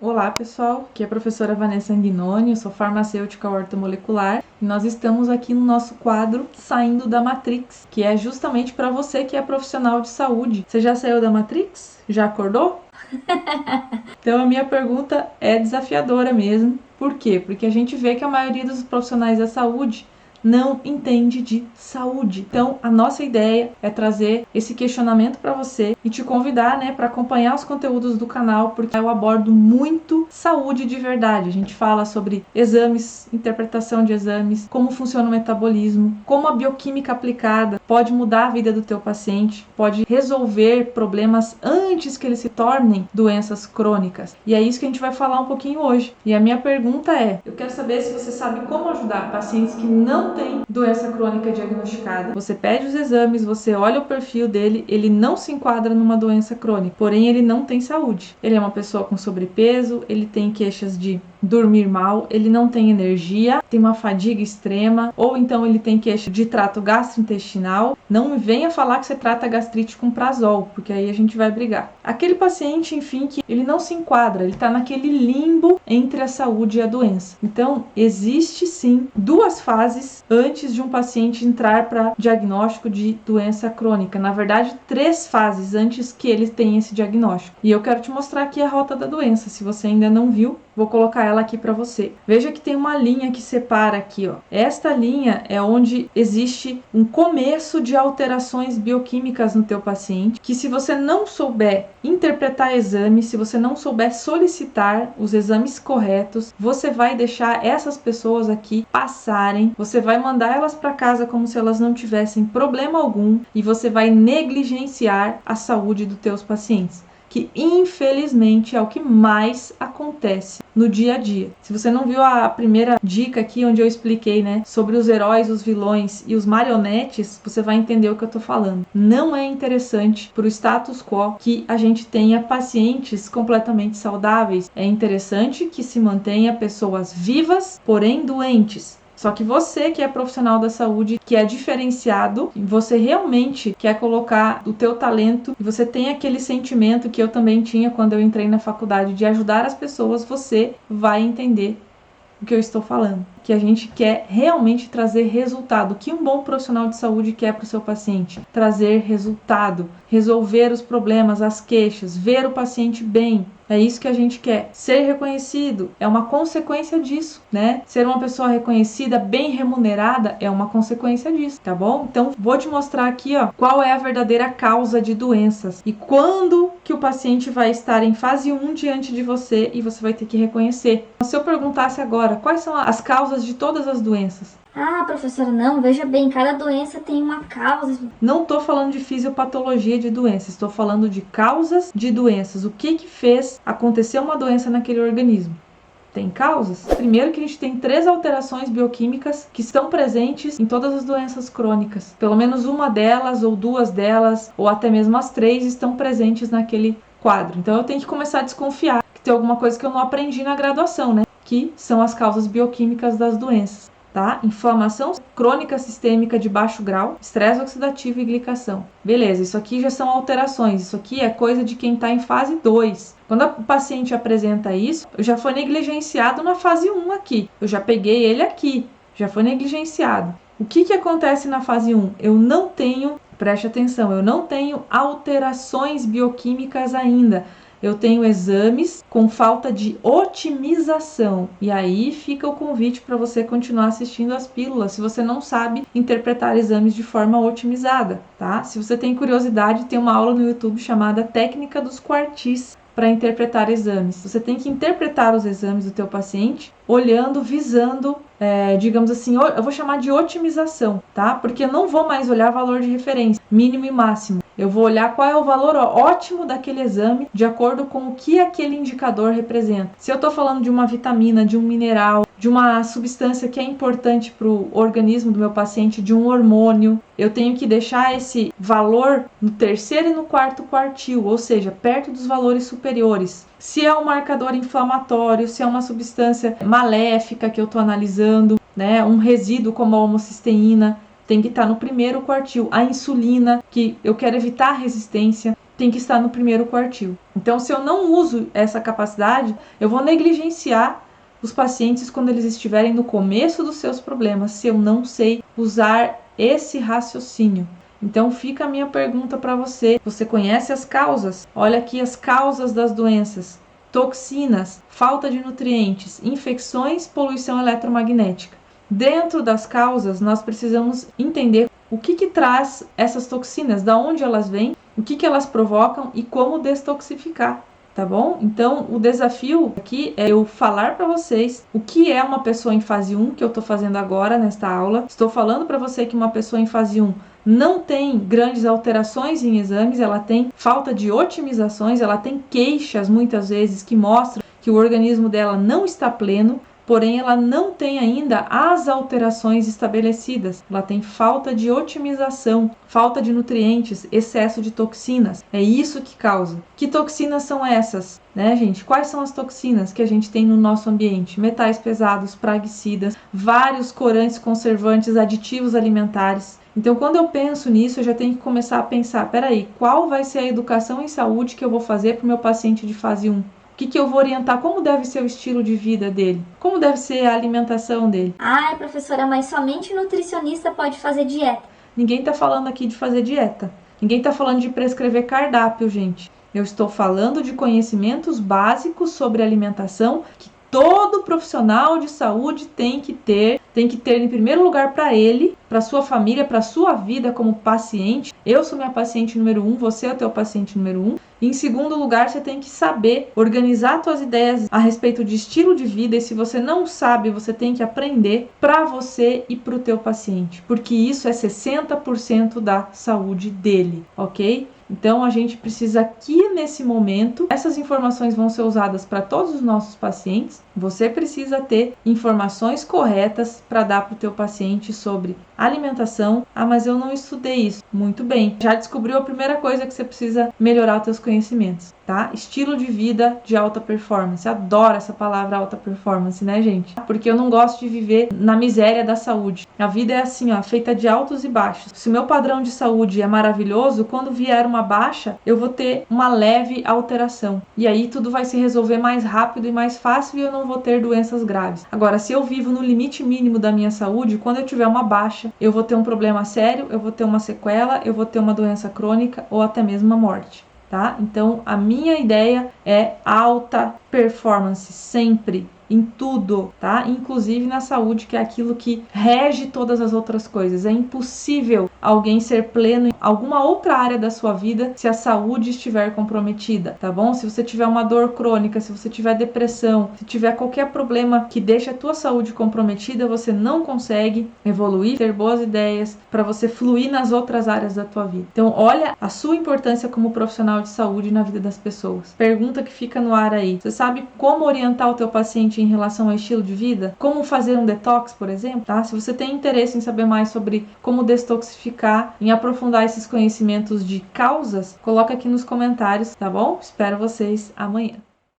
Olá pessoal, aqui é a professora Vanessa Anguinoni, eu sou farmacêutica ortomolecular e nós estamos aqui no nosso quadro Saindo da Matrix, que é justamente para você que é profissional de saúde. Você já saiu da Matrix? Já acordou? Então a minha pergunta é desafiadora mesmo. Por quê? Porque a gente vê que a maioria dos profissionais da saúde não entende de saúde. Então, a nossa ideia é trazer esse questionamento para você e te convidar, para acompanhar os conteúdos do canal, porque eu abordo muito saúde de verdade. A gente fala sobre exames, interpretação de exames, como funciona o metabolismo, como a bioquímica aplicada pode mudar a vida do teu paciente, pode resolver problemas antes que eles se tornem doenças crônicas. E é isso que a gente vai falar um pouquinho hoje. E a minha pergunta é: eu quero saber se você sabe como ajudar pacientes que não têm doença crônica diagnosticada. Você pede os exames, você olha o perfil dele, ele não se enquadra numa doença crônica, porém ele não tem saúde. Ele é uma pessoa com sobrepeso, ele tem queixas de dormir mal, ele não tem energia, tem uma fadiga extrema, ou então ele tem queixa de trato gastrointestinal. Não me venha falar que você trata gastrite com prazol, porque aí a gente vai brigar. Aquele paciente, enfim, que ele não se enquadra, ele está naquele limbo entre a saúde e a doença. Então, existe sim duas fases antes de um paciente entrar para diagnóstico de doença crônica. Na verdade, 3 fases antes que ele tenha esse diagnóstico. E eu quero te mostrar aqui a rota da doença. Se você ainda não viu, vou colocar ela aqui para você. Veja que tem uma linha que separa aqui, ó. Esta linha é onde existe um começo de alterações bioquímicas no teu paciente, que se você não souber interpretar exames, se você não souber solicitar os exames corretos, você vai deixar essas pessoas aqui passarem, você vai mandar elas para casa como se elas não tivessem problema algum e você vai negligenciar a saúde dos teus pacientes, que infelizmente é o que mais acontece no dia a dia. Se você não viu a primeira dica aqui, onde eu expliquei, sobre os heróis, os vilões e os marionetes, você vai entender o que eu tô falando. Não é interessante para o status quo que a gente tenha pacientes completamente saudáveis. É interessante que se mantenha pessoas vivas, porém doentes. Só que você que é profissional da saúde, que é diferenciado, você realmente quer colocar o teu talento e você tem aquele sentimento que eu também tinha quando eu entrei na faculdade de ajudar as pessoas, você vai entender o que eu estou falando. Que a gente quer realmente trazer resultado. O que um bom profissional de saúde quer para o seu paciente? Trazer resultado, resolver os problemas, as queixas, ver o paciente bem. É isso que a gente quer. Ser reconhecido é uma consequência disso, Ser uma pessoa reconhecida, bem remunerada, é uma consequência disso, tá bom? Então, vou te mostrar aqui, ó, qual é a verdadeira causa de doenças e quando que o paciente vai estar em fase 1 diante de você e você vai ter que reconhecer. Se eu perguntasse agora, quais são as causas de todas as doenças? Ah, professora, não, veja bem, cada doença tem uma causa. Não estou falando de fisiopatologia de doenças, estou falando de causas de doenças. O que fez acontecer uma doença naquele organismo? Tem causas? Primeiro que a gente tem 3 alterações bioquímicas que estão presentes em todas as doenças crônicas. Pelo menos uma delas, ou 2 delas, ou até mesmo as 3 estão presentes naquele quadro. Então eu tenho que começar a desconfiar que tem alguma coisa que eu não aprendi na graduação, Que são as causas bioquímicas das doenças. Tá? Inflamação crônica sistêmica de baixo grau, estresse oxidativo e glicação. Beleza, isso aqui já são alterações, isso aqui é coisa de quem está em fase 2. Quando o paciente apresenta isso, já foi negligenciado na fase 1 aqui. Eu já peguei ele aqui, já foi negligenciado. O que acontece na fase 1? Eu não tenho, preste atenção, eu não tenho alterações bioquímicas ainda. Eu tenho exames com falta de otimização. E aí fica o convite para você continuar assistindo as pílulas, se você não sabe interpretar exames de forma otimizada, tá? Se você tem curiosidade, tem uma aula no YouTube chamada Técnica dos Quartis para interpretar exames. Você tem que interpretar os exames do teu paciente olhando, visando, digamos assim, eu vou chamar de otimização, tá? Porque eu não vou mais olhar valor de referência, mínimo e máximo. Eu vou olhar qual é o valor ótimo daquele exame de acordo com o que aquele indicador representa. Se eu estou falando de uma vitamina, de um mineral, de uma substância que é importante para o organismo do meu paciente, de um hormônio, eu tenho que deixar esse valor no 3º e no 4º quartil, ou seja, perto dos valores superiores. Se é um marcador inflamatório, se é uma substância maléfica que eu estou analisando, um resíduo como a homocisteína, tem que estar no 1º quartil. A insulina, que eu quero evitar a resistência, tem que estar no primeiro quartil. Então, se eu não uso essa capacidade, eu vou negligenciar os pacientes quando eles estiverem no começo dos seus problemas, se eu não sei usar esse raciocínio. Então fica a minha pergunta para você. Você conhece as causas? Olha aqui as causas das doenças. Toxinas, falta de nutrientes, infecções, poluição eletromagnética. Dentro das causas, nós precisamos entender o que traz essas toxinas, da onde elas vêm, o que elas provocam e como destoxificar. Tá bom? Então, o desafio aqui é eu falar para vocês o que é uma pessoa em fase 1, que eu estou fazendo agora nesta aula. Estou falando para você que uma pessoa em fase 1 não tem grandes alterações em exames, ela tem falta de otimizações, ela tem queixas muitas vezes que mostram que o organismo dela não está pleno, porém ela não tem ainda as alterações estabelecidas. Ela tem falta de otimização, falta de nutrientes, excesso de toxinas. É isso que causa. Que toxinas são essas? Né, gente? Quais são as toxinas que a gente tem no nosso ambiente? Metais pesados, praguicidas, vários corantes, conservantes, aditivos alimentares. Então, quando eu penso nisso, eu já tenho que começar a pensar, peraí, qual vai ser a educação em saúde que eu vou fazer para o meu paciente de fase 1? O que eu vou orientar? Como deve ser o estilo de vida dele? Como deve ser a alimentação dele? Ai, professora, mas somente nutricionista pode fazer dieta. Ninguém está falando aqui de fazer dieta. Ninguém está falando de prescrever cardápio, gente. Eu estou falando de conhecimentos básicos sobre alimentação que todo profissional de saúde tem que ter em primeiro lugar para ele, para sua família, para sua vida como paciente. Eu sou minha paciente número 1, você é o teu paciente número 1. Em segundo lugar, você tem que saber organizar suas ideias a respeito de estilo de vida, e se você não sabe, você tem que aprender para você e para o teu paciente, porque isso é 60% da saúde dele, ok? Então a gente precisa aqui nesse momento, essas informações vão ser usadas para todos os nossos pacientes. Você precisa ter informações corretas para dar para o teu paciente sobre alimentação. Ah, mas eu não estudei isso. Muito bem, já descobriu a primeira coisa que você precisa melhorar os teus conhecimentos, tá? Estilo de vida de alta performance. Adoro essa palavra alta performance, né, gente? Porque eu não gosto de viver na miséria da saúde. A vida é assim, ó, feita de altos e baixos. Se o meu padrão de saúde é maravilhoso, quando vier uma baixa, eu vou ter uma leve alteração. E aí tudo vai se resolver mais rápido e mais fácil e eu não vou ter doenças graves. Agora, se eu vivo no limite mínimo da minha saúde, quando eu tiver uma baixa, eu vou ter um problema sério, eu vou ter uma sequela, eu vou ter uma doença crônica ou até mesmo uma morte. Tá? Então, a minha ideia é alta performance, sempre, em tudo, tá? Inclusive na saúde, que é aquilo que rege todas as outras coisas. É impossível alguém ser pleno em alguma outra área da sua vida se a saúde estiver comprometida, tá bom? Se você tiver uma dor crônica, se você tiver depressão, se tiver qualquer problema que deixe a tua saúde comprometida, você não consegue evoluir, ter boas ideias para você fluir nas outras áreas da tua vida. Então, olha a sua importância como profissional de saúde na vida das pessoas. Pergunta que fica no ar aí. Você sabe como orientar o teu paciente em relação ao estilo de vida? Como fazer um detox, por exemplo? Tá? Se você tem interesse em saber mais sobre como detoxificar, em aprofundar esses conhecimentos de causas, coloca aqui nos comentários, tá bom? Espero vocês amanhã.